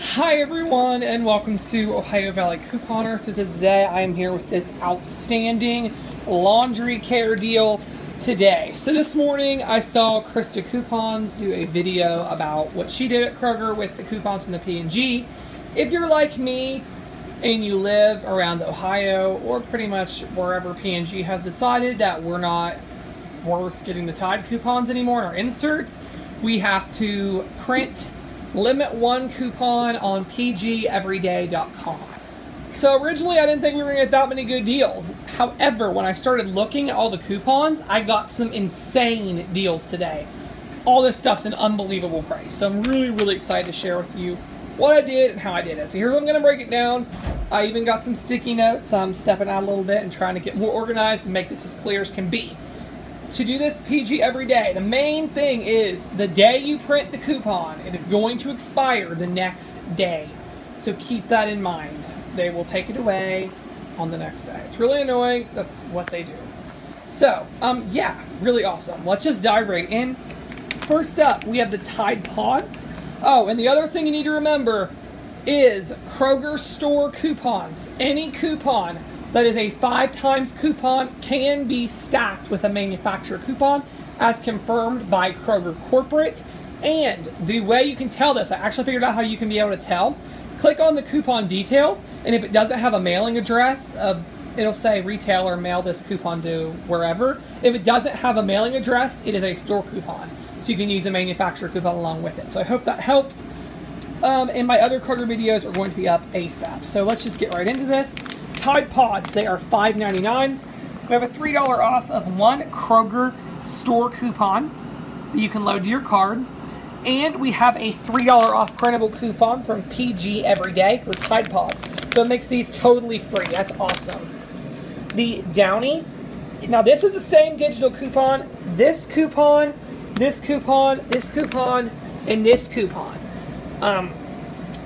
Hi everyone, and welcome to Ohio Valley Couponer. So today I am here with this outstanding laundry care deal today. So this morning I saw Krista Coupons do a video about what she did at Kroger with the coupons from the P&G. If you're like me and you live around Ohio or pretty much wherever P&G has decided that we're not worth getting the Tide coupons anymore in our inserts, we have to print limit one coupon on pgeveryday.com. So originally I didn't think we were going to get that many good deals. However, when I started looking at all the coupons, I got some insane deals today. All this stuff's an unbelievable price. So I'm really excited to share with you what I did and how I did it. So here's what I'm going to break it down. I even got some sticky notes. I'm stepping out a little bit and trying to get more organized and make this as clear as can be. To do this PG every day, the main thing is the day you print the coupon, it is going to expire the next day. So keep that in mind. They will take it away on the next day. It's really annoying. That's what they do. So, yeah, really awesome. Let's just dive right in. First up, we have the Tide Pods. Oh, and the other thing you need to remember is Kroger store coupons. Any coupon that is a 5 times coupon can be stacked with a manufacturer coupon as confirmed by Kroger Corporate. And the way you can tell this, I actually figured out how you can be able to tell. Click on the coupon details, and if it doesn't have a mailing address, it'll say retailer, mail this coupon to wherever. If it doesn't have a mailing address, it is a store coupon. So you can use a manufacturer coupon along with it. So I hope that helps. And my other Kroger videos are going to be up ASAP. So let's just get right into this. Tide Pods, they are $5.99. We have a $3 off of one Kroger store coupon that you can load to your card. And we have a $3 off printable coupon from PG Everyday for Tide Pods. So it makes these totally free. That's awesome. The Downy. Now this is the same digital coupon. This coupon, this coupon, this coupon, and this coupon.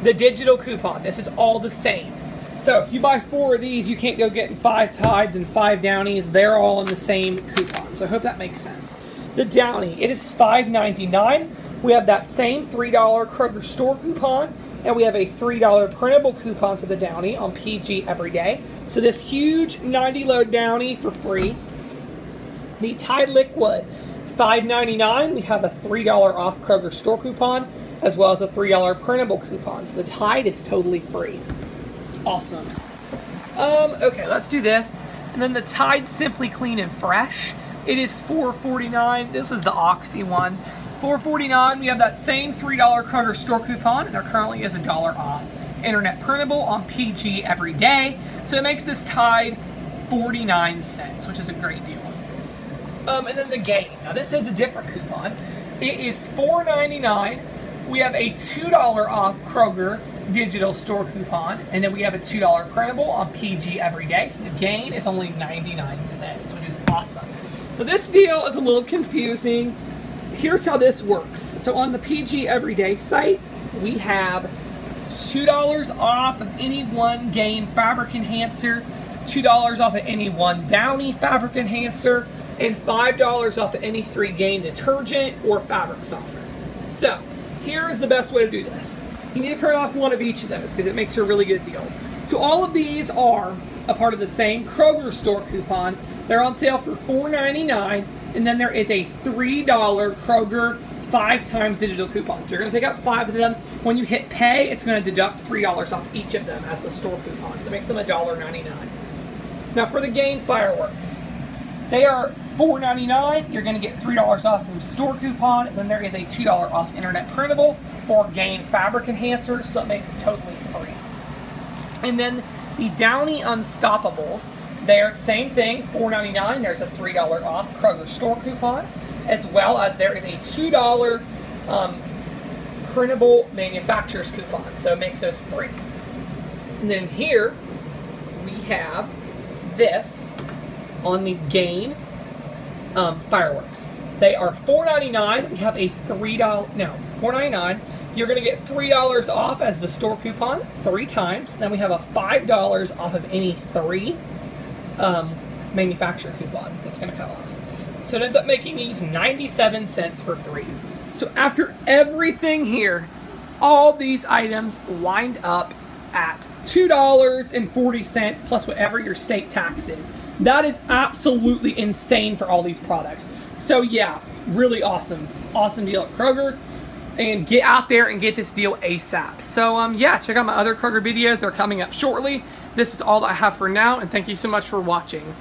The digital coupon. This is all the same. So if you buy 4 of these, you can't go getting 5 Tides and 5 Downies. They're all in the same coupon. So I hope that makes sense. The Downy, it is $5.99. We have that same $3 Kroger store coupon, and we have a $3 printable coupon for the Downy on PG Everyday. So this huge 90 load Downy for free. The Tide Liquid, $5.99. We have a $3 off Kroger store coupon, as well as a $3 printable coupon. So the Tide is totally free. Awesome. Okay, let's do this. And then the Tide Simply Clean and Fresh. It is $4.49. This was the Oxy one. $4.49. We have that same $3 Kroger store coupon, and there currently is $1 off. Internet printable on PG every day. So it makes this Tide 49 cents, which is a great deal. And then the Gain. Now this is a different coupon. It is $4.99. We have a $2 off Kroger digital store coupon, and then we have a $2 printable on PG every day. So the Gain is only 99 cents, which is awesome. So this deal is a little confusing. Here's how this works. So on the PG Everyday site, we have $2 off of any one Gain fabric enhancer, $2 off of any one Downy fabric enhancer, and $5 off of any 3 Gain detergent or fabric softener. So here is the best way to do this. You need to print off one of each of those because it makes for really good deals. So all of these are a part of the same Kroger store coupon. They're on sale for $4.99, and then there is a $3 Kroger 5 times digital coupon. So you're going to pick up 5 of them. When you hit pay, it's going to deduct $3 off each of them as the store coupon. So it makes them $1.99. Now for the Gain fireworks, they are $4.99. You're going to get $3 off from store coupon, and then there is a $2 off internet printable for Gain fabric enhancers, so it makes it totally free. And then the Downy Unstoppables, they're same thing, $4.99. There's a $3 off Kroger store coupon, as well as there is a $2 printable manufacturer's coupon, so it makes those free. And then here we have this on the Gain fireworks. They are $4.99. We have a $4.99. You're going to get $3 off as the store coupon 3 times. Then we have a $5 off of any 3 manufacturer coupon that's going to come off. So it ends up making these 97 cents for 3. So after everything here, all these items wind up at $2.40 plus whatever your state tax is. That is absolutely insane for all these products. So yeah, really awesome deal at Kroger, and get out there and get this deal ASAP. So yeah, check out my other Kroger videos. They're coming up shortly. This is all that I have for now, and thank you so much for watching.